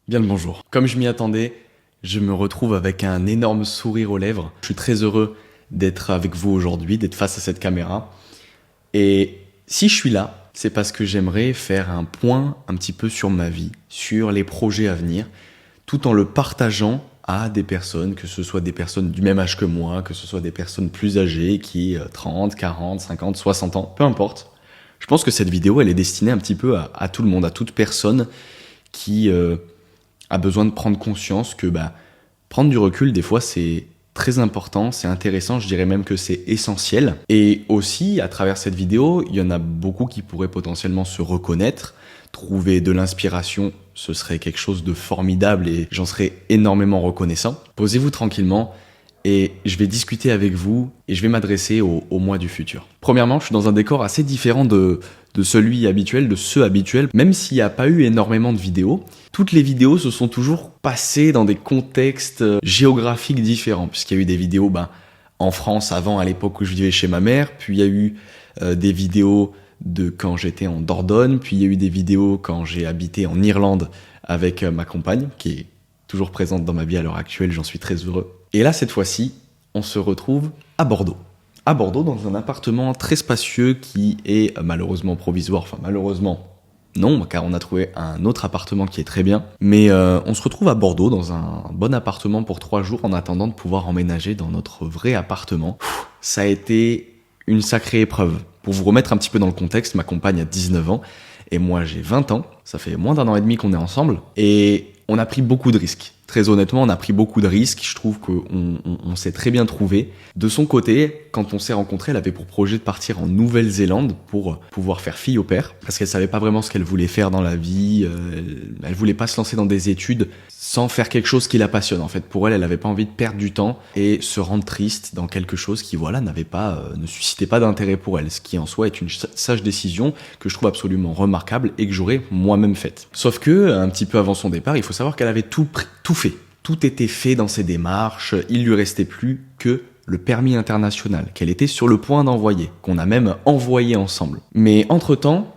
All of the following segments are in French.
Bien le bonjour. Comme je m'y attendais, je me retrouve avec un énorme sourire aux lèvres. Je suis très heureux d'être avec vous aujourd'hui, d'être face à cette caméra. Et si je suis là, c'est parce que j'aimerais faire un point un petit peu sur ma vie, sur les projets à venir, tout en le partageant à des personnes, que ce soit des personnes du même âge que moi, que ce soit des personnes plus âgées qui 30, 40, 50, 60 ans, peu importe. Je pense que cette vidéo, elle est destinée un petit peu à tout le monde, à toute personne qui a besoin de prendre conscience que prendre du recul, des fois, c'est très important, c'est intéressant, je dirais même que c'est essentiel. Et aussi, à travers cette vidéo, il y en a beaucoup qui pourraient potentiellement se reconnaître, trouver de l'inspiration, ce serait quelque chose de formidable et j'en serais énormément reconnaissant. Posez-vous tranquillement et je vais discuter avec vous et je vais m'adresser au moi du futur. Premièrement, je suis dans un décor assez différent de celui habituel, de ceux habituels, même s'il n'y a pas eu énormément de vidéos. Toutes les vidéos se sont toujours passées dans des contextes géographiques différents, puisqu'il y a eu des vidéos en France avant, à l'époque où je vivais chez ma mère, puis il y a eu des vidéos de quand j'étais en Dordogne, puis il y a eu des vidéos quand j'ai habité en Irlande avec ma compagne, qui est toujours présente dans ma vie à l'heure actuelle, j'en suis très heureux. Et là, cette fois-ci, on se retrouve à Bordeaux. À Bordeaux, dans un appartement très spacieux qui est malheureusement provisoire. Enfin, malheureusement, non, car on a trouvé un autre appartement qui est très bien. Mais on se retrouve à Bordeaux dans un bon appartement pour 3 jours en attendant de pouvoir emménager dans notre vrai appartement. Ça a été une sacrée épreuve. Pour vous remettre un petit peu dans le contexte, ma compagne a 19 ans et moi j'ai 20 ans. Ça fait moins d'1 an et demi qu'on est ensemble et on a pris beaucoup de risques. Très honnêtement, on a pris beaucoup de risques. Je trouve qu'on s'est très bien trouvé. De son côté, quand on s'est rencontrés, elle avait pour projet de partir en Nouvelle-Zélande pour pouvoir faire fille au père. Parce qu'elle savait pas vraiment ce qu'elle voulait faire dans la vie. Elle voulait pas se lancer dans des études sans faire quelque chose qui la passionne. En fait, pour elle, elle avait pas envie de perdre du temps et se rendre triste dans quelque chose qui, ne suscitait pas d'intérêt pour elle. Ce qui, en soi, est une sage décision que je trouve absolument remarquable et que j'aurais moi-même faite. Sauf que, un petit peu avant son départ, il faut savoir qu'elle avait tout fait. Tout était fait dans ses démarches. Il lui restait plus que le permis international qu'elle était sur le point d'envoyer, qu'on a même envoyé ensemble. Mais entre-temps,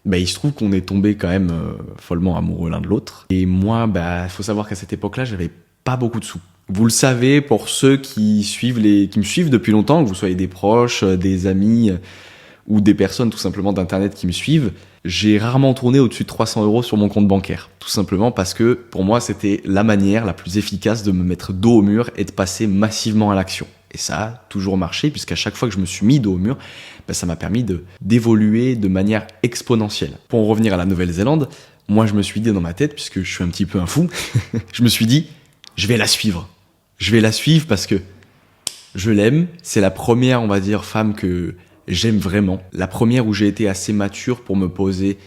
il se trouve qu'on est tombé quand même follement amoureux l'un de l'autre. Et moi, faut savoir qu'à cette époque-là, j'avais pas beaucoup de sous. Vous le savez, pour ceux qui me suivent depuis longtemps, que vous soyez des proches, des amis ou des personnes tout simplement d'internet qui me suivent, j'ai rarement tourné au-dessus de 300 € sur mon compte bancaire. Tout simplement parce que pour moi, c'était la manière la plus efficace de me mettre dos au mur et de passer massivement à l'action. Et ça a toujours marché, puisqu'à chaque fois que je me suis mis dos au mur, ça m'a permis d'évoluer de manière exponentielle. Pour en revenir à la Nouvelle-Zélande, moi je me suis dit dans ma tête, puisque je suis un petit peu un fou, je me suis dit, je vais la suivre. Je vais la suivre parce que je l'aime. C'est la première, on va dire, femme que j'aime vraiment. La première où j'ai été assez mature pour me poser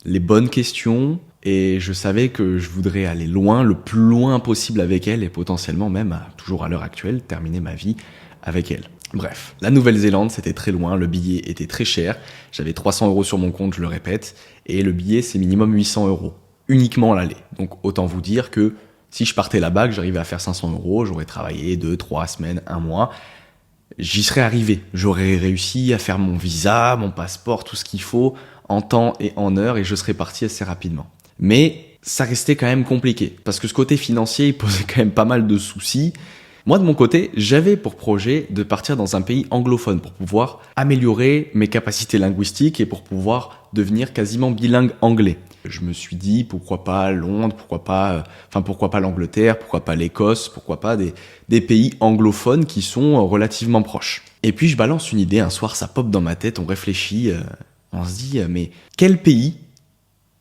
les bonnes questions et je savais que je voudrais aller loin, le plus loin possible avec elle et potentiellement même, toujours à l'heure actuelle, terminer ma vie avec elle. Bref, la Nouvelle-Zélande, c'était très loin, le billet était très cher, j'avais 300 € sur mon compte, je le répète, et le billet c'est minimum 800 €, uniquement l'aller. Donc autant vous dire que si je partais là-bas, que j'arrivais à faire 500 €, j'aurais travaillé 2, 3 semaines, 1 mois, j'y serais arrivé. J'aurais réussi à faire mon visa, mon passeport, tout ce qu'il faut, en temps et en heure, et je serais parti assez rapidement. Mais ça restait quand même compliqué, parce que ce côté financier, il posait quand même pas mal de soucis. Moi, de mon côté, j'avais pour projet de partir dans un pays anglophone pour pouvoir améliorer mes capacités linguistiques et pour pouvoir devenir quasiment bilingue anglais. Je me suis dit, pourquoi pas Londres, pourquoi pas l'Angleterre, pourquoi pas l'Écosse, pourquoi pas des pays anglophones qui sont relativement proches. Et puis je balance une idée, un soir ça pop dans ma tête, on réfléchit, on se dit, mais quel pays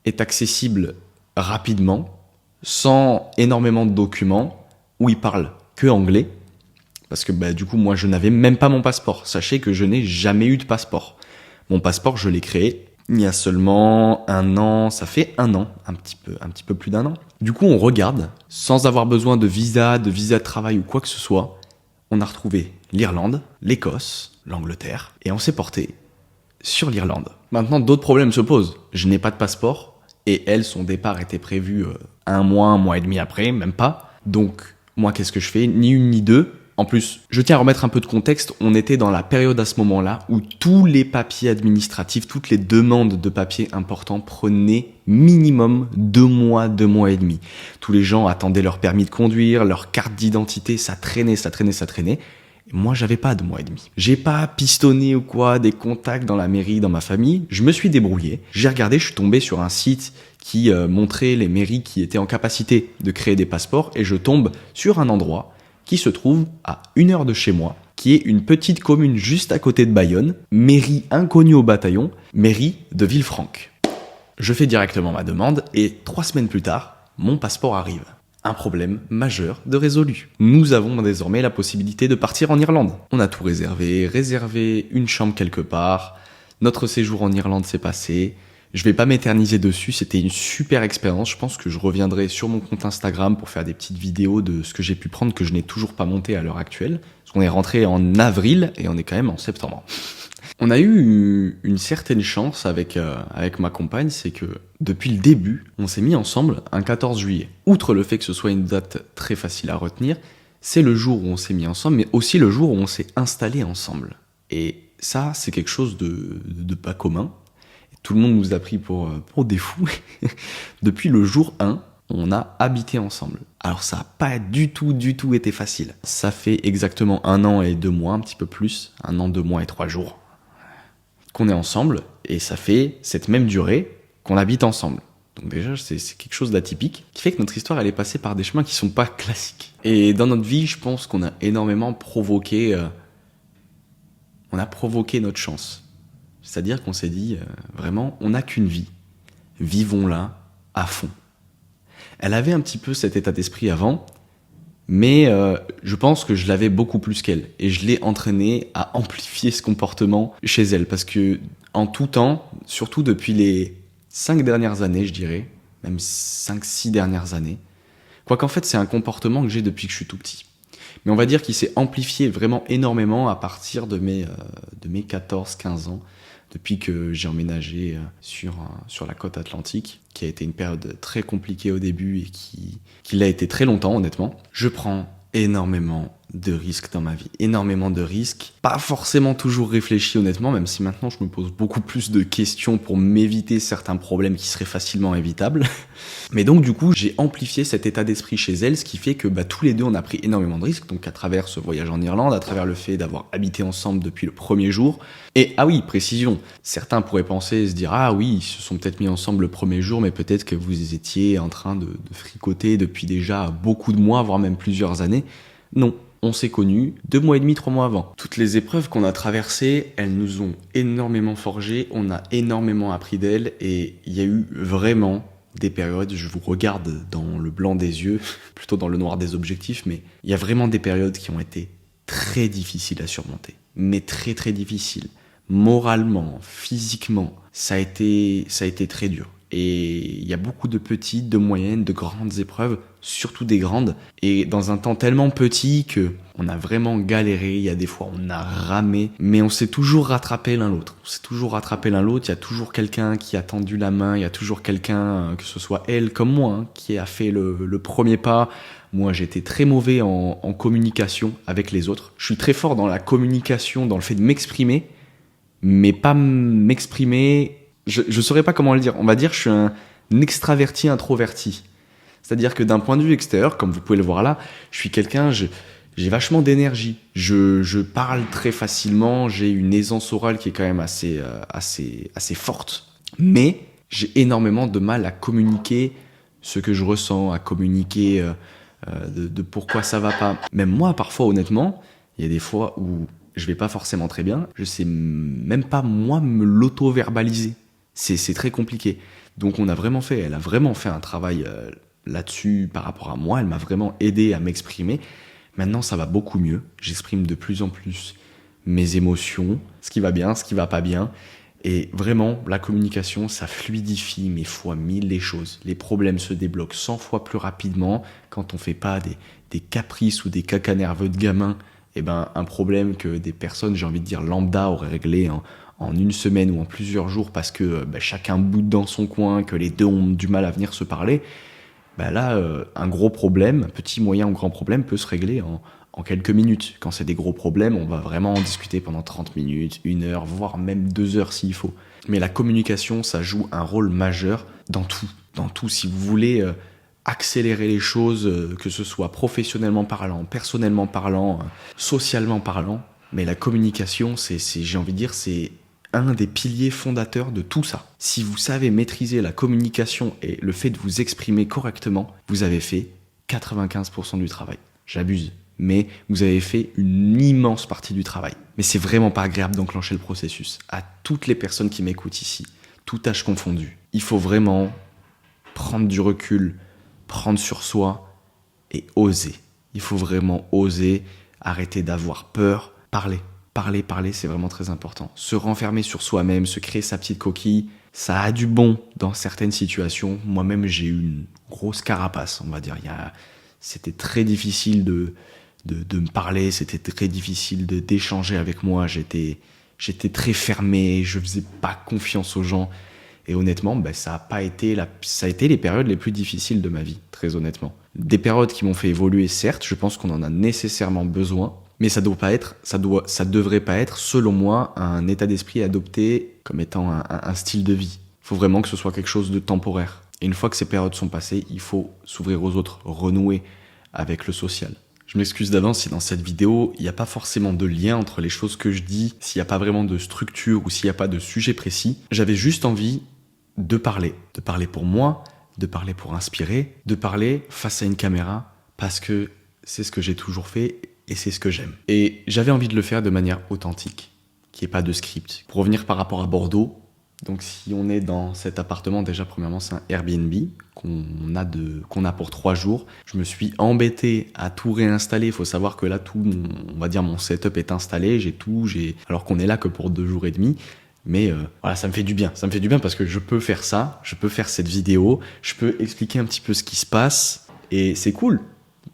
est accessible rapidement, sans énormément de documents, où il parle que anglais, parce que du coup moi je n'avais même pas mon passeport. Sachez que je n'ai jamais eu de passeport. Mon passeport je l'ai créé il y a seulement 1 an, ça fait 1 an, un petit peu plus d'1 an. Du coup on regarde, sans avoir besoin de visa de travail ou quoi que ce soit, on a retrouvé l'Irlande, l'Écosse, l'Angleterre, et on s'est porté sur l'Irlande. Maintenant d'autres problèmes se posent. Je n'ai pas de passeport, et elle, son départ était prévu 1 mois et demi après, même pas. Donc moi, qu'est-ce que je fais? Ni une ni deux, En plus, je tiens à remettre un peu de contexte, on était dans la période à ce moment-là où tous les papiers administratifs, toutes les demandes de papiers importants prenaient minimum 2 mois et demi. Tous les gens attendaient leur permis de conduire, leur carte d'identité, ça traînait. Et moi, j'avais pas 2 mois et demi. J'ai pas pistonné ou quoi, des contacts dans la mairie, dans ma famille. Je me suis débrouillé. J'ai regardé, je suis tombé sur un site qui montrait les mairies qui étaient en capacité de créer des passeports et je tombe sur un endroit qui se trouve à 1 heure de chez moi, qui est une petite commune juste à côté de Bayonne, mairie inconnue au bataillon, mairie de Villefranche. Je fais directement ma demande et 3 semaines plus tard, mon passeport arrive. Un problème majeur de résolu. Nous avons désormais la possibilité de partir en Irlande. On a tout réservé une chambre quelque part. Notre séjour en Irlande s'est passé. Je vais pas m'éterniser dessus, c'était une super expérience. Je pense que je reviendrai sur mon compte Instagram pour faire des petites vidéos de ce que j'ai pu prendre que je n'ai toujours pas monté à l'heure actuelle. Parce qu'on est rentré en avril et on est quand même en septembre. On a eu une certaine chance avec ma compagne, c'est que depuis le début, on s'est mis ensemble un 14 juillet. Outre le fait que ce soit une date très facile à retenir, c'est le jour où on s'est mis ensemble, mais aussi le jour où on s'est installé ensemble. Et ça, c'est quelque chose de pas commun. Tout le monde nous a pris pour des fous. Depuis le jour 1, on a habité ensemble. Alors ça n'a pas du tout été facile. Ça fait exactement 1 an et 2 mois, un petit peu plus, 1 an, 2 mois et 3 jours, qu'on est ensemble, et ça fait cette même durée qu'on habite ensemble. Donc déjà, c'est quelque chose d'atypique, qui fait que notre histoire, elle est passée par des chemins qui sont pas classiques. Et dans notre vie, je pense qu'on a énormément provoqué notre chance. C'est-à-dire qu'on s'est dit, vraiment, on n'a qu'une vie. Vivons-la à fond. Elle avait un petit peu cet état d'esprit avant, mais je pense que je l'avais beaucoup plus qu'elle. Et je l'ai entraînée à amplifier ce comportement chez elle. Parce que en tout temps, surtout depuis les 5 dernières années, je dirais, même 5-6 dernières années, quoiqu'en fait c'est un comportement que j'ai depuis que je suis tout petit. Mais on va dire qu'il s'est amplifié vraiment énormément à partir de mes 14-15 ans, depuis que j'ai emménagé sur la côte atlantique, qui a été une période très compliquée au début et qui l'a été très longtemps, honnêtement. Je prends énormément de risques dans ma vie, énormément de risques, pas forcément toujours réfléchis honnêtement, même si maintenant je me pose beaucoup plus de questions pour m'éviter certains problèmes qui seraient facilement évitables. Mais donc du coup, j'ai amplifié cet état d'esprit chez elle, ce qui fait que tous les deux on a pris énormément de risques, donc à travers ce voyage en Irlande, à travers le fait d'avoir habité ensemble depuis le premier jour. Et ah oui, précision, certains pourraient penser et se dire ah oui, ils se sont peut-être mis ensemble le premier jour, mais peut-être que vous étiez en train de fricoter depuis déjà beaucoup de mois, voire même plusieurs années. Non. On s'est connus 2 mois et demi, 3 mois avant. Toutes les épreuves qu'on a traversées, elles nous ont énormément forgés, on a énormément appris d'elles et il y a eu vraiment des périodes, je vous regarde dans le blanc des yeux, plutôt dans le noir des objectifs, mais il y a vraiment des périodes qui ont été très difficiles à surmonter. Mais très très difficiles. Moralement, physiquement, ça a été très dur. Et il y a beaucoup de petites, de moyennes, de grandes épreuves, surtout des grandes. Et dans un temps tellement petit que on a vraiment galéré, il y a des fois on a ramé, mais on s'est toujours rattrapé l'un l'autre. Il y a toujours quelqu'un qui a tendu la main, il y a toujours quelqu'un, que ce soit elle comme moi, qui a fait le premier pas. Moi, j'étais très mauvais en communication avec les autres. Je suis très fort dans la communication, dans le fait de m'exprimer, mais pas m'exprimer... Je saurais pas comment le dire. On va dire que je suis un extraverti introverti. C'est-à-dire que d'un point de vue extérieur, comme vous pouvez le voir là, je suis quelqu'un, j'ai vachement d'énergie. Je parle très facilement, j'ai une aisance orale qui est quand même assez forte. Mais j'ai énormément de mal à communiquer ce que je ressens, à communiquer de pourquoi ça va pas. Même moi, parfois, honnêtement, il y a des fois où je vais pas forcément très bien. Je sais même pas, moi, me l'auto-verbaliser. C'est très compliqué. Donc elle a vraiment fait un travail là-dessus par rapport à moi. Elle m'a vraiment aidé à m'exprimer. Maintenant, ça va beaucoup mieux. J'exprime de plus en plus mes émotions, ce qui va bien, ce qui va pas bien. Et vraiment, la communication, ça fluidifie mais fois 1000 les choses. Les problèmes se débloquent 100 fois plus rapidement quand on fait pas des caprices ou des cacas nerveux de gamin. Un problème que des personnes, j'ai envie de dire lambda, auraient réglé en 1 semaine ou en plusieurs jours parce que chacun boude dans son coin, que les deux ont du mal à venir se parler, là, un gros problème, un petit, moyen ou grand problème peut se régler en quelques minutes. Quand c'est des gros problèmes, on va vraiment en discuter pendant 30 minutes, 1 heure, voire même 2 heures s'il faut. Mais la communication, ça joue un rôle majeur dans tout. Dans tout. Si vous voulez accélérer les choses, que ce soit professionnellement parlant, personnellement parlant, socialement parlant, mais la communication, j'ai envie de dire, c'est un des piliers fondateurs de tout ça. Si vous savez maîtriser la communication et le fait de vous exprimer correctement, vous avez fait 95% du travail. J'abuse, mais vous avez fait une immense partie du travail. Mais c'est vraiment pas agréable d'enclencher le processus. À toutes les personnes qui m'écoutent ici, tout âge confondu, il faut vraiment prendre du recul, prendre sur soi et oser. Il faut vraiment oser, arrêter d'avoir peur, parler. Parler, c'est vraiment très important. Se renfermer sur soi-même, se créer sa petite coquille, ça a du bon dans certaines situations. Moi-même, j'ai eu une grosse carapace, on va dire. C'était très difficile de me parler, c'était très difficile d'échanger avec moi. J'étais très fermé, je faisais pas confiance aux gens. Et honnêtement, ça a été les périodes les plus difficiles de ma vie, très honnêtement. Des périodes qui m'ont fait évoluer, certes, je pense qu'on en a nécessairement besoin. Mais ça devrait pas être, selon moi, un état d'esprit adopté comme étant un style de vie. Il faut vraiment que ce soit quelque chose de temporaire. Et une fois que ces périodes sont passées, il faut s'ouvrir aux autres, renouer avec le social. Je m'excuse d'avance si dans cette vidéo, il n'y a pas forcément de lien entre les choses que je dis, s'il n'y a pas vraiment de structure ou s'il n'y a pas de sujet précis. J'avais juste envie de parler pour moi, de parler pour inspirer, de parler face à une caméra, parce que c'est ce que j'ai toujours fait. Et c'est ce que j'aime. Et j'avais envie de le faire de manière authentique, qu'il n'y ait pas de script. Pour revenir par rapport à Bordeaux, donc si on est dans cet appartement, déjà premièrement c'est un Airbnb qu'on a pour 3 jours. Je me suis embêté à tout réinstaller. Il faut savoir que là, on va dire mon setup est installé, alors qu'on est là que pour 2 jours et demi. Mais voilà, ça me fait du bien. Ça me fait du bien parce que je peux faire ça, je peux faire cette vidéo, je peux expliquer un petit peu ce qui se passe et c'est cool.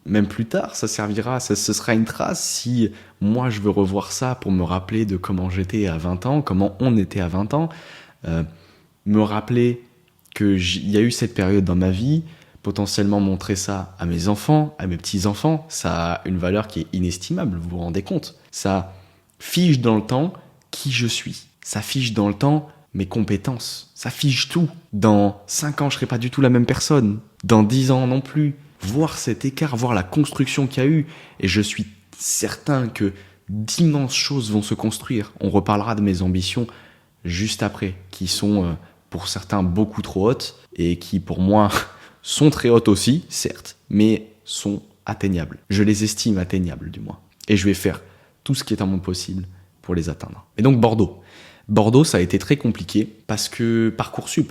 Même plus tard, ce sera une trace si moi je veux revoir ça pour me rappeler de comment j'étais à 20 ans, comment on était à 20 ans, me rappeler qu'il y a eu cette période dans ma vie, potentiellement montrer ça à mes enfants, à mes petits-enfants, ça a une valeur qui est inestimable, vous vous rendez compte. Ça fige dans le temps qui je suis, ça fige dans le temps mes compétences, ça fige tout. Dans 5 ans, je ne serai pas du tout la même personne, dans 10 ans non plus. Voir cet écart, voir la construction qu'il y a eu. Et je suis certain que d'immenses choses vont se construire. On reparlera de mes ambitions juste après, qui sont pour certains beaucoup trop hautes et qui pour moi sont très hautes aussi, certes, mais sont atteignables. Je les estime atteignables du moins. Et je vais faire tout ce qui est en mon possible pour les atteindre. Et donc Bordeaux, ça a été très compliqué parce que Parcoursup,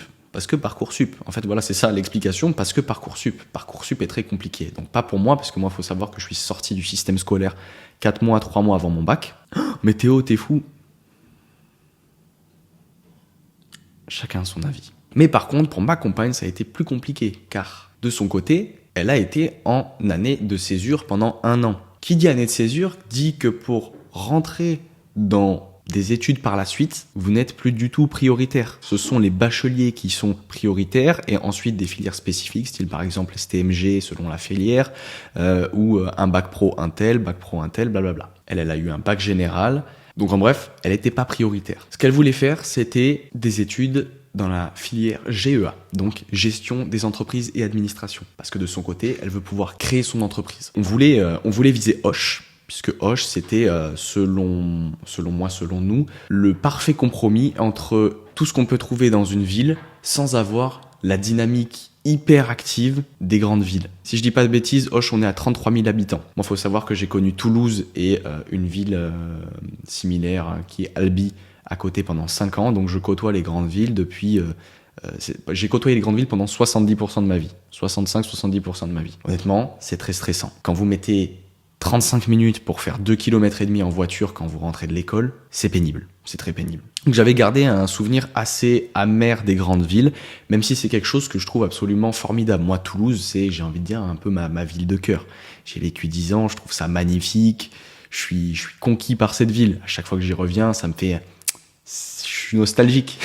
en fait, voilà, c'est ça l'explication, parce que Parcoursup est très compliqué. Donc, pas pour moi, parce que moi, il faut savoir que je suis sorti du système scolaire 3 mois avant mon bac. Mais Théo, t'es fou. Chacun son avis. Mais par contre, pour ma compagne, ça a été plus compliqué, car de son côté, elle a été en année de césure pendant 1 an. Qui dit année de césure dit que pour rentrer dans des études par la suite, vous n'êtes plus du tout prioritaire. Ce sont les bacheliers qui sont prioritaires et ensuite des filières spécifiques, style par exemple STMG selon la filière, ou un bac pro un tel, blablabla. Elle a eu un bac général, donc en bref, elle n'était pas prioritaire. Ce qu'elle voulait faire, c'était des études dans la filière GEA, donc gestion des entreprises et administration, parce que de son côté, elle veut pouvoir créer son entreprise. On voulait viser Hoche, puisque Hoche, c'était, selon nous, le parfait compromis entre tout ce qu'on peut trouver dans une ville sans avoir la dynamique hyper active des grandes villes. Si je dis pas de bêtises, Hoche, on est à 33 000 habitants. Moi, faut savoir que j'ai connu Toulouse et une ville similaire qui est Albi à côté pendant 5 ans, donc je côtoie les grandes villes depuis... j'ai côtoyé les grandes villes pendant 70% de ma vie. 65-70% de ma vie. Honnêtement, c'est très stressant. Quand vous mettez 35 minutes pour faire 2,5 km en voiture quand vous rentrez de l'école, c'est pénible. C'est très pénible. Donc j'avais gardé un souvenir assez amer des grandes villes, même si c'est quelque chose que je trouve absolument formidable. Moi, Toulouse, c'est, j'ai envie de dire, un peu ma ville de cœur. J'ai vécu 10 ans, je trouve ça magnifique. Je suis conquis par cette ville. À chaque fois que j'y reviens, ça me fait... Je suis nostalgique.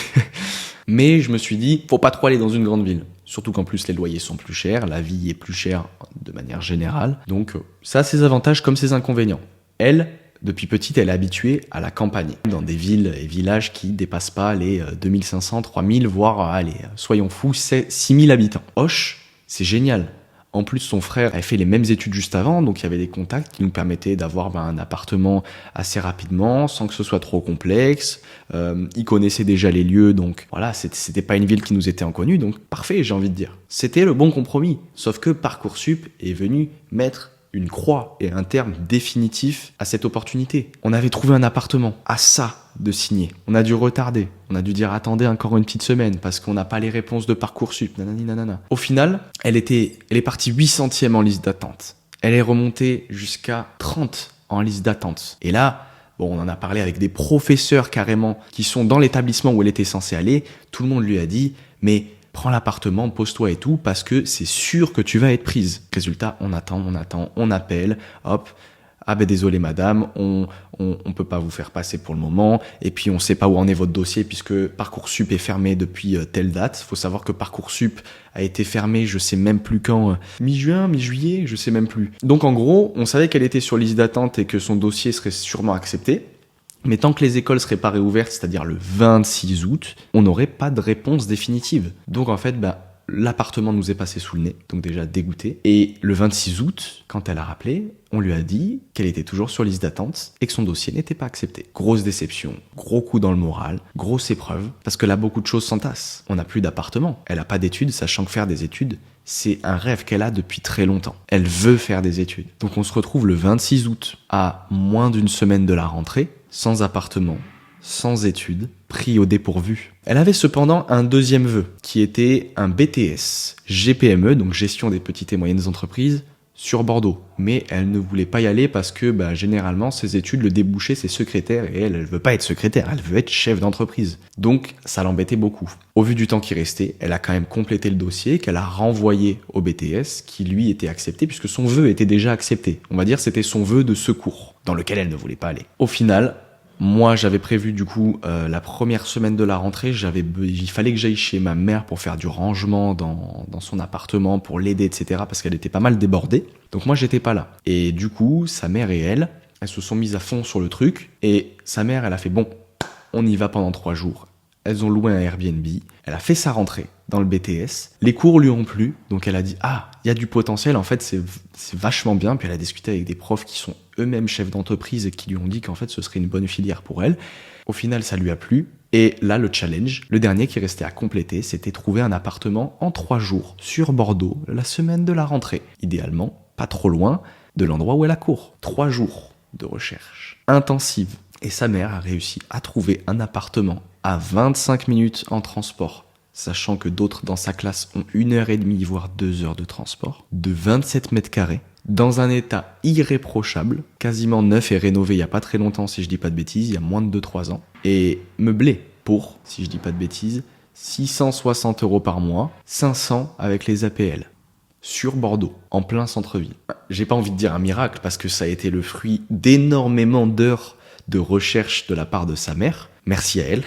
Mais je me suis dit, faut pas trop aller dans une grande ville. Surtout qu'en plus les loyers sont plus chers, la vie est plus chère de manière générale. Donc ça a ses avantages comme ses inconvénients. Elle, depuis petite, elle est habituée à la campagne, dans des villes et villages qui dépassent pas les 2500, 3000, voire, allez, soyons fous, 6000 habitants. Hoche, c'est génial. En plus, son frère avait fait les mêmes études juste avant, donc il y avait des contacts qui nous permettaient d'avoir un appartement assez rapidement, sans que ce soit trop complexe. Il connaissait déjà les lieux, donc voilà, c'était pas une ville qui nous était inconnue, donc parfait, j'ai envie de dire. C'était le bon compromis. Sauf que Parcoursup est venu mettre une croix et un terme définitif à cette opportunité. On avait trouvé un appartement, à ça de signer. On a dû retarder, on a dû dire attendez encore une petite semaine parce qu'on n'a pas les réponses de Parcoursup, nanani nanana. Au final, elle est partie 800e en liste d'attente. Elle est remontée jusqu'à 30 en liste d'attente. Et là, bon, on en a parlé avec des professeurs carrément qui sont dans l'établissement où elle était censée aller. Tout le monde lui a dit, mais prends l'appartement, pose-toi et tout, parce que c'est sûr que tu vas être prise. Résultat, on attend, on appelle, hop, ah ben désolé madame, on peut pas vous faire passer pour le moment, et puis on sait pas où en est votre dossier, puisque Parcoursup est fermé depuis telle date. Faut savoir que Parcoursup a été fermé, je sais même plus quand, mi-juin, mi-juillet, je sais même plus. Donc en gros, on savait qu'elle était sur liste d'attente et que son dossier serait sûrement accepté. Mais tant que les écoles seraient pas réouvertes, c'est-à-dire le 26 août, on n'aurait pas de réponse définitive. Donc en fait, l'appartement nous est passé sous le nez, donc déjà dégoûté. Et le 26 août, quand elle a rappelé, on lui a dit qu'elle était toujours sur liste d'attente et que son dossier n'était pas accepté. Grosse déception, gros coup dans le moral, grosse épreuve, parce que là, beaucoup de choses s'entassent. On n'a plus d'appartement, elle n'a pas d'études, sachant que faire des études, c'est un rêve qu'elle a depuis très longtemps. Elle veut faire des études. Donc on se retrouve le 26 août, à moins d'une semaine de la rentrée, sans appartement, sans études, pris au dépourvu. Elle avait cependant un deuxième vœu, qui était un BTS, GPME, donc gestion des petites et moyennes entreprises, sur Bordeaux. Mais elle ne voulait pas y aller parce que généralement, ses études, le débouché, c'est secrétaire, et elle veut pas être secrétaire, elle veut être chef d'entreprise. Donc, ça l'embêtait beaucoup. Au vu du temps qui restait, elle a quand même complété le dossier, qu'elle a renvoyé au BTS, qui lui était accepté, puisque son vœu était déjà accepté. On va dire c'était son vœu de secours, dans lequel elle ne voulait pas aller. Au final, moi, j'avais prévu du coup la première semaine de la rentrée, il fallait que j'aille chez ma mère pour faire du rangement dans son appartement, pour l'aider, etc. parce qu'elle était pas mal débordée. Donc moi, j'étais pas là. Et du coup, sa mère et elles se sont mises à fond sur le truc. Et sa mère, elle a fait bon, on y va pendant 3 jours. Elles ont loué un Airbnb. Elle a fait sa rentrée dans le BTS. Les cours lui ont plu. Donc elle a dit, ah, il y a du potentiel. En fait, c'est vachement bien. Puis elle a discuté avec des profs qui sont eux-mêmes chefs d'entreprise et qui lui ont dit qu'en fait, ce serait une bonne filière pour elle. Au final, ça lui a plu. Et là, le challenge, le dernier qui restait à compléter, c'était trouver un appartement en 3 jours sur Bordeaux, la semaine de la rentrée. Idéalement, pas trop loin de l'endroit où elle a cours. 3 jours de recherche intensive. Et sa mère a réussi à trouver un appartement à 25 minutes en transport, sachant que d'autres dans sa classe ont 1h30, voire 2 heures de transport, de 27 mètres carrés, dans un état irréprochable, quasiment neuf et rénové il n'y a pas très longtemps, si je dis pas de bêtises, il y a moins de 2-3 ans, et meublé pour, si je dis pas de bêtises, 660 € par mois, 500 avec les APL. Sur Bordeaux, en plein centre-ville. J'ai pas envie de dire un miracle, parce que ça a été le fruit d'énormément d'heures de recherche de la part de sa mère. Merci à elle.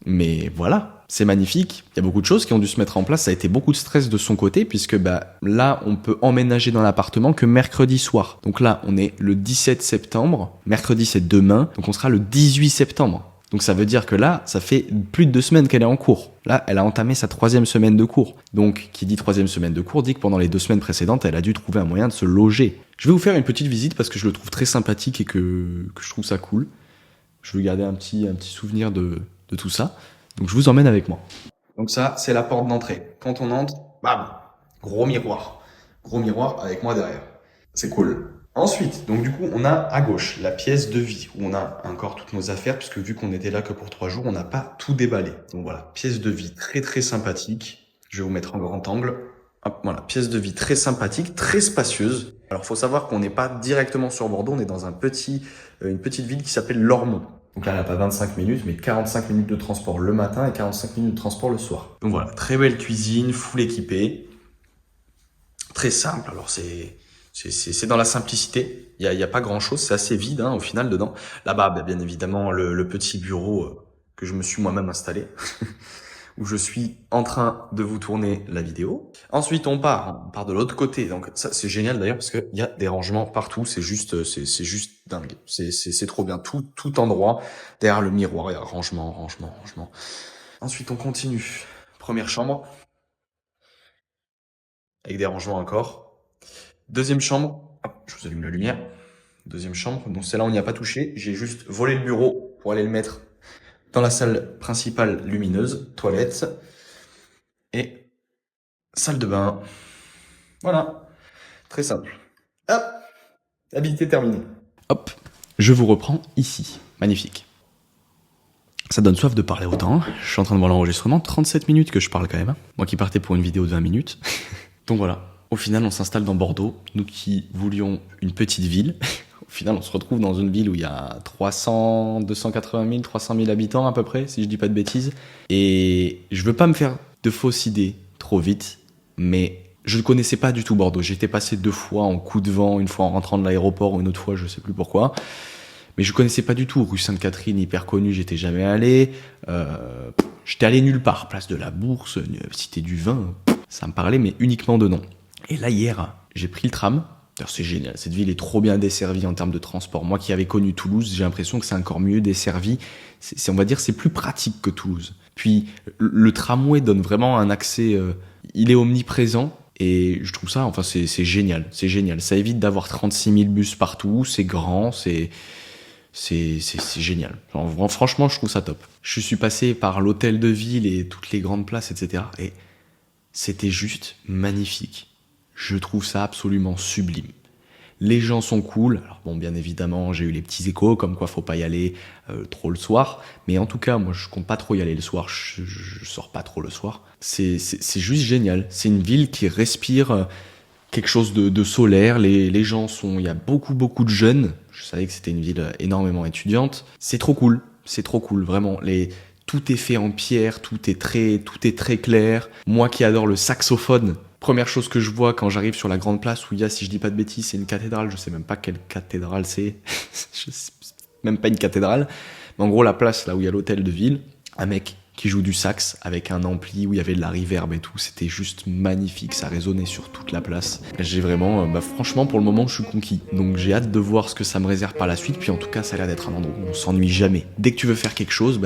Mais voilà, c'est magnifique. Il y a beaucoup de choses qui ont dû se mettre en place. Ça a été beaucoup de stress de son côté, puisque là, on peut emménager dans l'appartement que mercredi soir. Donc là, on est le 17 septembre. Mercredi, c'est demain. Donc on sera le 18 septembre. Donc ça veut dire que là, ça fait plus de 2 semaines qu'elle est en cours. Là, elle a entamé sa 3e semaine de cours. Donc, qui dit 3e semaine de cours, dit que pendant les 2 semaines précédentes, elle a dû trouver un moyen de se loger. Je vais vous faire une petite visite parce que je le trouve très sympathique et que je trouve ça cool. Je veux garder un petit souvenir de tout ça. Donc je vous emmène avec moi. Donc ça, c'est la porte d'entrée. Quand on entre, bam, gros miroir. Gros miroir avec moi derrière. C'est cool. Ensuite, donc du coup, on a à gauche la pièce de vie où on a encore toutes nos affaires puisque vu qu'on était là que pour 3 jours, on n'a pas tout déballé. Donc voilà, pièce de vie très très sympathique. Je vais vous mettre en grand angle. Hop, voilà, pièce de vie très sympathique, très spacieuse. Alors, faut savoir qu'on n'est pas directement sur Bordeaux, on est dans une petite ville qui s'appelle Lormont. Donc là, elle n'a pas 25 minutes, mais 45 minutes de transport le matin et 45 minutes de transport le soir. Donc voilà, très belle cuisine, full équipée. Très simple, alors c'est dans la simplicité. Il y a pas grand chose, c'est assez vide, au final, dedans. Là-bas, bien évidemment, le petit bureau que je me suis moi-même installé. où je suis en train de vous tourner la vidéo. Ensuite, on part de l'autre côté. Donc ça, c'est génial d'ailleurs parce qu'il y a des rangements partout. C'est juste dingue. C'est trop bien. Tout endroit. Derrière le miroir, il y a rangement. Ensuite, on continue. Première chambre, avec des rangements encore. Deuxième chambre. Hop, je vous allume la lumière. Deuxième chambre. Donc celle-là, on n'y a pas touché. J'ai juste volé le bureau pour aller le mettre dans la salle principale lumineuse, toilette et salle de bain. Voilà, très simple. Hop, habilité terminée. Hop, je vous reprends ici. Magnifique. Ça donne soif de parler autant. Je suis en train de voir l'enregistrement. 37 minutes que je parle quand même. Moi qui partais pour une vidéo de 20 minutes. Donc voilà. Au final, on s'installe dans Bordeaux. Nous qui voulions une petite ville. Au final, on se retrouve dans une ville où il y a 280 000, 300 000 habitants à peu près, si je dis pas de bêtises. Et je veux pas me faire de fausses idées trop vite, mais je ne connaissais pas du tout Bordeaux. J'étais passé 2 fois en coup de vent, une fois en rentrant de l'aéroport, une autre fois, je sais plus pourquoi. Mais je connaissais pas du tout. Rue Sainte-Catherine, hyper connue, j'étais jamais allé. J'étais allé nulle part. Place de la Bourse, Cité du Vin, ça me parlait, mais uniquement de nom. Et là, hier, j'ai pris le tram. Alors, c'est génial. Cette ville est trop bien desservie en termes de transport. Moi qui avais connu Toulouse, j'ai l'impression que c'est encore mieux desservi. On va dire, c'est plus pratique que Toulouse. Puis, le tramway donne vraiment un accès, il est omniprésent. Et je trouve ça, enfin, c'est génial. C'est génial. Ça évite d'avoir 36 000 bus partout. C'est grand, c'est génial. Genre, franchement, je trouve ça top. Je suis passé par l'hôtel de ville et toutes les grandes places, etc. Et c'était juste magnifique. Je trouve ça absolument sublime. Les gens sont cool. Alors bon, bien évidemment, j'ai eu les petits échos, comme quoi faut pas y aller trop le soir. Mais en tout cas, moi, je compte pas trop y aller le soir. Je sors pas trop le soir. C'est juste génial. C'est une ville qui respire quelque chose de solaire. Les gens sont... Il y a beaucoup de jeunes. Je savais que c'était une ville énormément étudiante. C'est trop cool. C'est trop cool, vraiment. Tout est fait en pierre, tout est très clair. Moi qui adore le saxophone, première chose que je vois quand j'arrive sur la grande place où il y a, si je dis pas de bêtises, c'est une cathédrale. Je sais même pas quelle cathédrale c'est. Même pas une cathédrale. Mais en gros, la place là où il y a l'hôtel de ville, un mec qui joue du sax avec un ampli où il y avait de la reverb et tout. C'était juste magnifique. Ça résonnait sur toute la place. J'ai vraiment, franchement, pour le moment, je suis conquis. Donc j'ai hâte de voir ce que ça me réserve par la suite. Puis en tout cas, ça a l'air d'être un endroit où on s'ennuie jamais. Dès que tu veux faire quelque chose,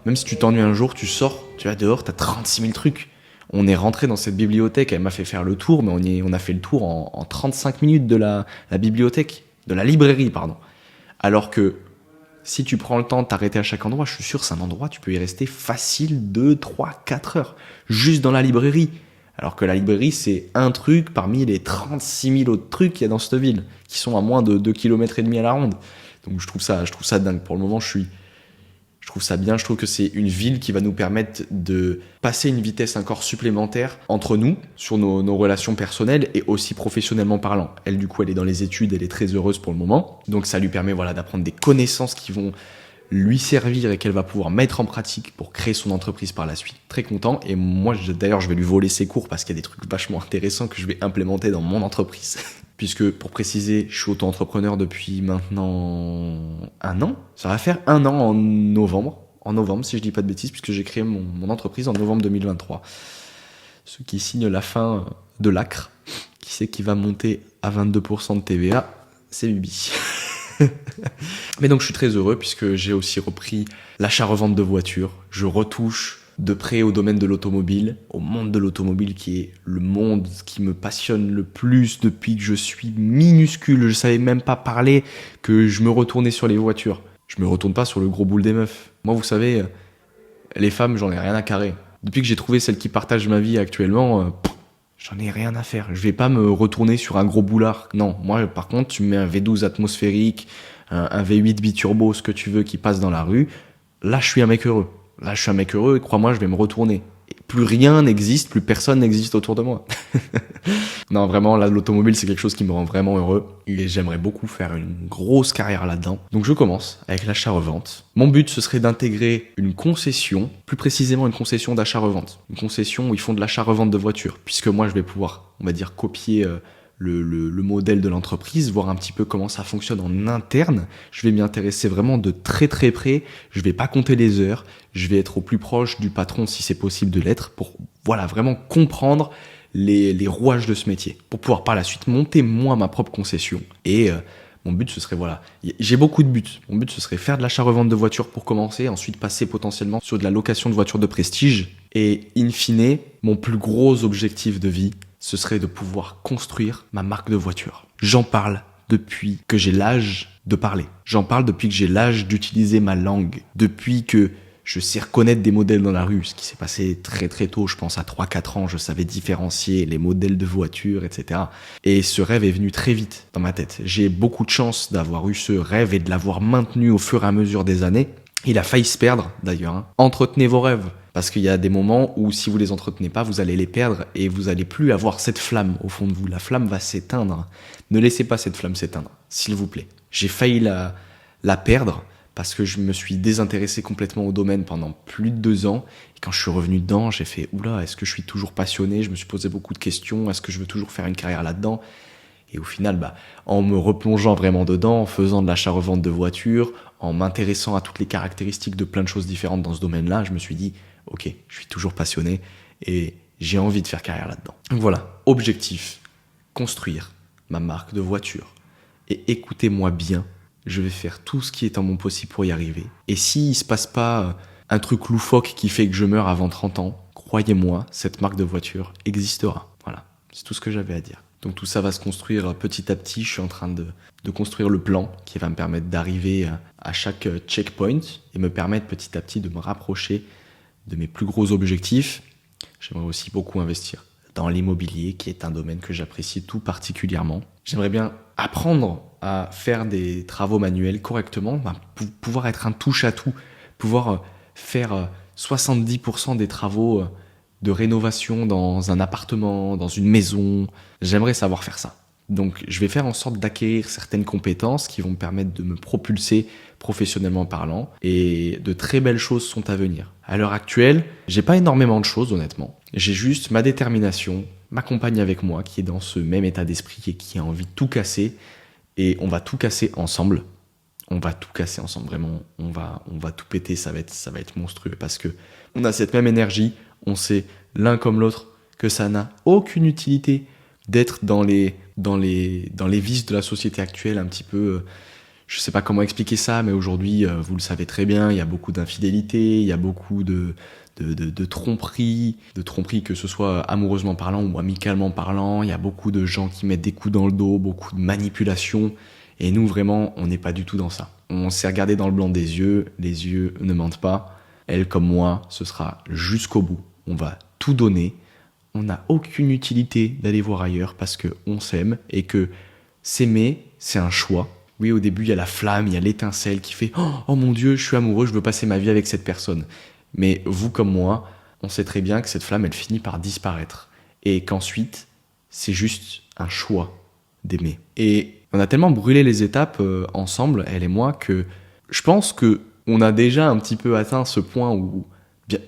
même si tu t'ennuies un jour, tu sors, tu vas dehors, t'as 36 000 trucs. On est rentré dans cette bibliothèque, elle m'a fait faire le tour, mais on a fait le tour en 35 minutes de la bibliothèque, de la librairie, pardon. Alors que si tu prends le temps de t'arrêter à chaque endroit, je suis sûr c'est un endroit, tu peux y rester facile 2, 3, 4 heures, juste dans la librairie. Alors que la librairie, c'est un truc parmi les 36 000 autres trucs qu'il y a dans cette ville, qui sont à moins de 2,5 km à la ronde. Donc je trouve ça dingue. Pour le moment, je trouve ça bien, je trouve que c'est une ville qui va nous permettre de passer une vitesse encore supplémentaire entre nous, sur nos relations personnelles et aussi professionnellement parlant. Elle, du coup, elle est dans les études, elle est très heureuse pour le moment. Donc ça lui permet d'apprendre des connaissances qui vont lui servir et qu'elle va pouvoir mettre en pratique pour créer son entreprise par la suite. Très content. Et moi, d'ailleurs, je vais lui voler ses cours parce qu'il y a des trucs vachement intéressants que je vais implémenter dans mon entreprise. Puisque, pour préciser, je suis auto-entrepreneur depuis maintenant 1 an. Ça va faire 1 an en novembre. En novembre, si je dis pas de bêtises, puisque j'ai créé mon entreprise en novembre 2023. Ce qui signe la fin de l'ACRE. Qui sait qui va monter à 22% de TVA? C'est Bibi. Mais donc je suis très heureux puisque j'ai aussi repris l'achat-revente de voitures. Je retouche de près au domaine de l'automobile, au monde de l'automobile qui est le monde qui me passionne le plus depuis que je suis minuscule. Je savais même pas parler que je me retournais sur les voitures. Je me retourne pas sur le gros boule des meufs. Moi, vous savez, les femmes, j'en ai rien à carrer. Depuis que j'ai trouvé celle qui partage ma vie actuellement, j'en ai rien à faire. Je vais pas me retourner sur un gros boulard. Non, moi, par contre, tu me mets un V12 atmosphérique, un V8 biturbo, ce que tu veux, qui passe dans la rue. Là, je suis un mec heureux. Là, je suis un mec heureux et crois-moi, je vais me retourner. Et plus rien n'existe, plus personne n'existe autour de moi. Non, vraiment, là, l'automobile, c'est quelque chose qui me rend vraiment heureux. Et j'aimerais beaucoup faire une grosse carrière là-dedans. Donc, je commence avec l'achat-revente. Mon but, ce serait d'intégrer une concession, plus précisément une concession d'achat-revente. Une concession où ils font de l'achat-revente de voitures. Puisque moi, je vais pouvoir, on va dire, copier le modèle de l'entreprise, voir un petit peu comment ça fonctionne en interne. Je vais m'y intéresser vraiment de très très près. Je vais pas compter les heures. Je vais être au plus proche du patron si c'est possible de l'être pour voilà vraiment comprendre les rouages de ce métier pour pouvoir par la suite monter moi ma propre concession. Et mon but ce serait voilà, j'ai beaucoup de buts. Mon but ce serait faire de l'achat-revente de voitures pour commencer, ensuite passer potentiellement sur de la location de voitures de prestige. Et in fine, mon plus gros objectif de vie, ce serait de pouvoir construire ma marque de voiture. J'en parle depuis que j'ai l'âge de parler. J'en parle depuis que j'ai l'âge d'utiliser ma langue. Depuis que je sais reconnaître des modèles dans la rue, ce qui s'est passé très très tôt, je pense à 3-4 ans, je savais différencier les modèles de voitures, etc. Et ce rêve est venu très vite dans ma tête. J'ai beaucoup de chance d'avoir eu ce rêve et de l'avoir maintenu au fur et à mesure des années. Il a failli se perdre d'ailleurs. Hein. Entretenez vos rêves. Parce qu'il y a des moments où si vous les entretenez pas, vous allez les perdre et vous allez plus avoir cette flamme au fond de vous. La flamme va s'éteindre. Ne laissez pas cette flamme s'éteindre, s'il vous plaît. J'ai failli la perdre parce que je me suis désintéressé complètement au domaine pendant plus de 2 ans. Et quand je suis revenu dedans, j'ai fait « Oula, est-ce que je suis toujours passionné ?» Je me suis posé beaucoup de questions. Est-ce que je veux toujours faire une carrière là-dedans ? Et au final, en me replongeant vraiment dedans, en faisant de l'achat-revente de voitures, en m'intéressant à toutes les caractéristiques de plein de choses différentes dans ce domaine-là, je me suis dit « Ok, je suis toujours passionné et j'ai envie de faire carrière là-dedans. » Donc voilà, objectif, construire ma marque de voiture. Et écoutez-moi bien, je vais faire tout ce qui est en mon possible pour y arriver. Et s'il ne se passe pas un truc loufoque qui fait que je meurs avant 30 ans, croyez-moi, cette marque de voiture existera. Voilà, c'est tout ce que j'avais à dire. Donc tout ça va se construire petit à petit. Je suis en train de construire le plan qui va me permettre d'arriver à chaque checkpoint et me permettre petit à petit de me rapprocher de mes plus gros objectifs. J'aimerais aussi beaucoup investir dans l'immobilier, qui est un domaine que j'apprécie tout particulièrement. J'aimerais bien apprendre à faire des travaux manuels correctement, pouvoir être un touche-à-tout, pouvoir faire 70% des travaux de rénovation dans un appartement, dans une maison. J'aimerais savoir faire ça. Donc, je vais faire en sorte d'acquérir certaines compétences qui vont me permettre de me propulser professionnellement parlant. Et de très belles choses sont à venir. À l'heure actuelle, j'ai pas énormément de choses, honnêtement. J'ai juste ma détermination, ma compagne avec moi, qui est dans ce même état d'esprit et qui a envie de tout casser. Et on va tout casser ensemble. On va tout casser ensemble, vraiment. On va tout péter, ça va être monstrueux. Parce que on a cette même énergie. On sait l'un comme l'autre que ça n'a aucune utilité d'être dans les vices de la société actuelle, un petit peu, je sais pas comment expliquer ça, mais aujourd'hui, vous le savez très bien, il y a beaucoup d'infidélité, il y a beaucoup de tromperies, que ce soit amoureusement parlant ou amicalement parlant, il y a beaucoup de gens qui mettent des coups dans le dos, beaucoup de manipulations, et nous, vraiment, on n'est pas du tout dans ça. On s'est regardé dans le blanc des yeux, les yeux ne mentent pas, elle comme moi, ce sera jusqu'au bout, on va tout donner. On n'a aucune utilité d'aller voir ailleurs parce qu'on s'aime et que s'aimer, c'est un choix. Oui, au début, il y a la flamme, il y a l'étincelle qui fait « Oh mon Dieu, je suis amoureux, je veux passer ma vie avec cette personne. » Mais vous comme moi, on sait très bien que cette flamme, elle finit par disparaître. Et qu'ensuite, c'est juste un choix d'aimer. Et on a tellement brûlé les étapes ensemble, elle et moi, que je pense qu'on a déjà un petit peu atteint ce point où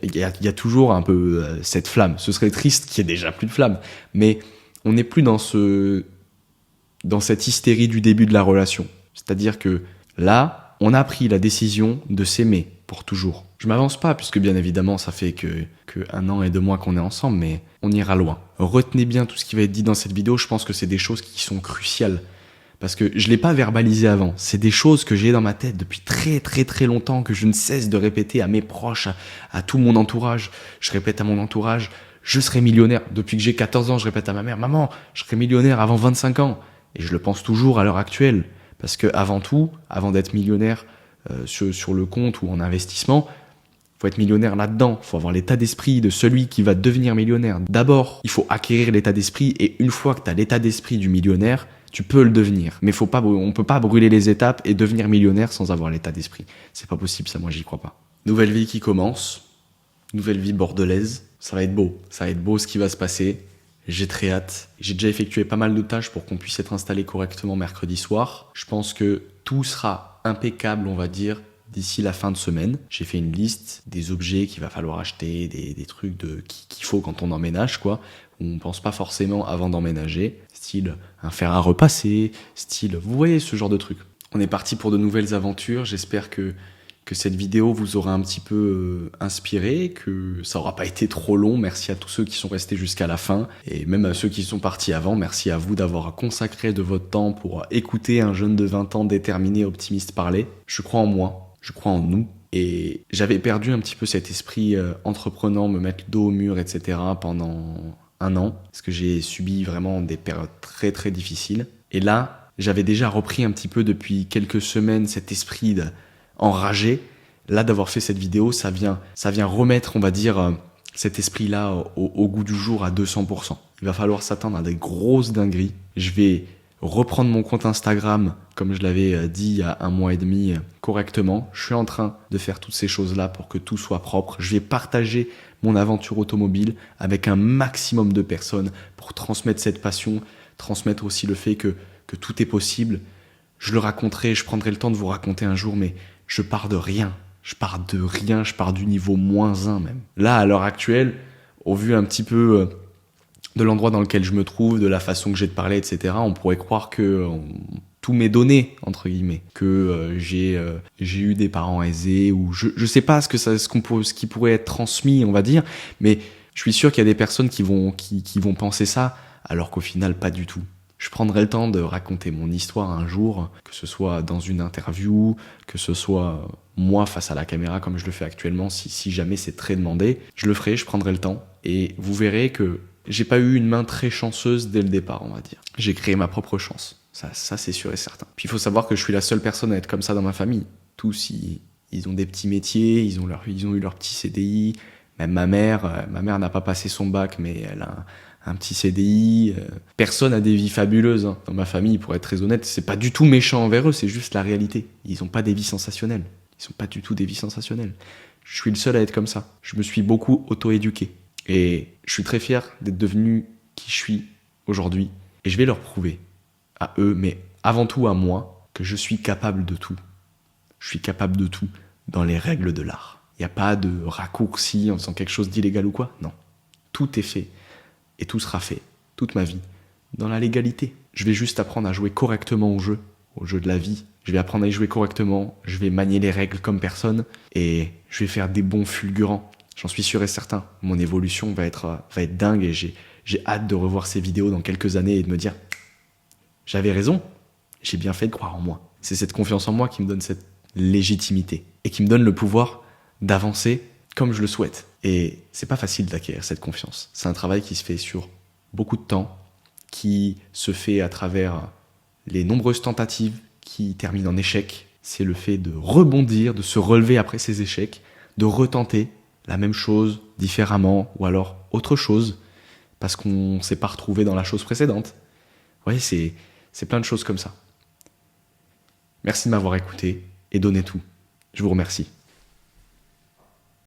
il y a toujours un peu cette flamme. Ce serait triste qu'il y ait déjà plus de flamme. Mais on n'est plus dans cette hystérie du début de la relation. C'est-à-dire que là, on a pris la décision de s'aimer pour toujours. Je m'avance pas, puisque bien évidemment, ça fait que 1 an et 2 mois qu'on est ensemble, mais on ira loin. Retenez bien tout ce qui va être dit dans cette vidéo. Je pense que c'est des choses qui sont cruciales. Parce que je ne l'ai pas verbalisé avant. C'est des choses que j'ai dans ma tête depuis très très très longtemps, que je ne cesse de répéter à mes proches, à tout mon entourage. Je répète à mon entourage, je serai millionnaire. Depuis que j'ai 14 ans, je répète à ma mère, maman, je serai millionnaire avant 25 ans. Et je le pense toujours à l'heure actuelle. Parce que avant tout, avant d'être millionnaire sur le compte ou en investissement, faut être millionnaire là-dedans. Faut avoir l'état d'esprit de celui qui va devenir millionnaire. D'abord, il faut acquérir l'état d'esprit. Et une fois que tu as l'état d'esprit du millionnaire, tu peux le devenir, mais on peut pas brûler les étapes et devenir millionnaire sans avoir l'état d'esprit. C'est pas possible, ça, moi j'y crois pas. Nouvelle vie qui commence, nouvelle vie bordelaise, ça va être beau ce qui va se passer. J'ai très hâte. J'ai déjà effectué pas mal de tâches pour qu'on puisse être installé correctement mercredi soir. Je pense que tout sera impeccable, on va dire, d'ici la fin de semaine. J'ai fait une liste des objets qu'il va falloir acheter, des trucs qu'il faut quand on emménage, quoi, où on pense pas forcément avant d'emménager, style un fer à repasser, style, vous voyez ce genre de truc. On est parti pour de nouvelles aventures, j'espère que cette vidéo vous aura un petit peu inspiré, que ça aura pas été trop long. Merci à tous ceux qui sont restés jusqu'à la fin, et même à ceux qui sont partis avant, merci à vous d'avoir consacré de votre temps pour écouter un jeune de 20 ans déterminé, optimiste parler. Je crois en moi, je crois en nous, et j'avais perdu un petit peu cet esprit entreprenant, me mettre le dos au mur, etc. pendant un an, parce que j'ai subi vraiment des périodes très très difficiles. Et là, j'avais déjà repris un petit peu depuis quelques semaines cet esprit enragé. Là, d'avoir fait cette vidéo, ça vient remettre, on va dire, cet esprit-là au goût du jour à 200%. Il va falloir s'attendre à des grosses dingueries. Je vais reprendre mon compte Instagram, comme je l'avais dit il y a 1 mois et demi, correctement. Je suis en train de faire toutes ces choses-là pour que tout soit propre. Je vais partager mon aventure automobile avec un maximum de personnes pour transmettre cette passion, transmettre aussi le fait que tout est possible. Je le raconterai, je prendrai le temps de vous raconter un jour, mais je pars de rien. Je pars du niveau -1 même. Là, à l'heure actuelle, au vu un petit peu de l'endroit dans lequel je me trouve, de la façon que j'ai de parler, etc., on pourrait croire que tout m'est donné, entre guillemets, que j'ai eu des parents aisés, ou je sais pas ce qui pourrait être transmis, on va dire, mais je suis sûr qu'il y a des personnes qui vont penser ça, alors qu'au final, pas du tout. Je prendrai le temps de raconter mon histoire un jour, que ce soit dans une interview, que ce soit moi face à la caméra comme je le fais actuellement, si jamais c'est très demandé. Je le ferai, je prendrai le temps, et vous verrez que j'ai pas eu une main très chanceuse dès le départ, on va dire. J'ai créé ma propre chance. Ça c'est sûr et certain. Puis il faut savoir que je suis la seule personne à être comme ça dans ma famille. Tous, ils ont des petits métiers, ils ont eu leur petit CDI. Même ma mère n'a pas passé son bac, mais elle a un petit CDI. Personne a des vies fabuleuses hein. Dans ma famille, pour être très honnête. C'est pas du tout méchant envers eux, c'est juste la réalité. Ils ont pas des vies sensationnelles. Ils sont pas du tout des vies sensationnelles. Je suis le seul à être comme ça. Je me suis beaucoup auto-éduqué. Et je suis très fier d'être devenu qui je suis aujourd'hui. Et je vais leur prouver, à eux, mais avant tout à moi, que je suis capable de tout. Je suis capable de tout dans les règles de l'art. Il n'y a pas de raccourci en faisant quelque chose d'illégal ou quoi. Non. Tout est fait. Et tout sera fait, toute ma vie, dans la légalité. Je vais juste apprendre à jouer correctement au jeu de la vie. Je vais apprendre à y jouer correctement, je vais manier les règles comme personne, et je vais faire des bons fulgurants. J'en suis sûr et certain. Mon évolution va être dingue, et j'ai hâte de revoir ces vidéos dans quelques années et de me dire « J'avais raison, j'ai bien fait de croire en moi ». C'est cette confiance en moi qui me donne cette légitimité, et qui me donne le pouvoir d'avancer comme je le souhaite. Et c'est pas facile d'acquérir cette confiance. C'est un travail qui se fait sur beaucoup de temps, qui se fait à travers les nombreuses tentatives qui terminent en échec. C'est le fait de rebondir, de se relever après ces échecs, de retenter la même chose différemment, ou alors autre chose, parce qu'on s'est pas retrouvé dans la chose précédente. Ouais, c'est plein de choses comme ça. Merci de m'avoir écouté et donné tout. Je vous remercie.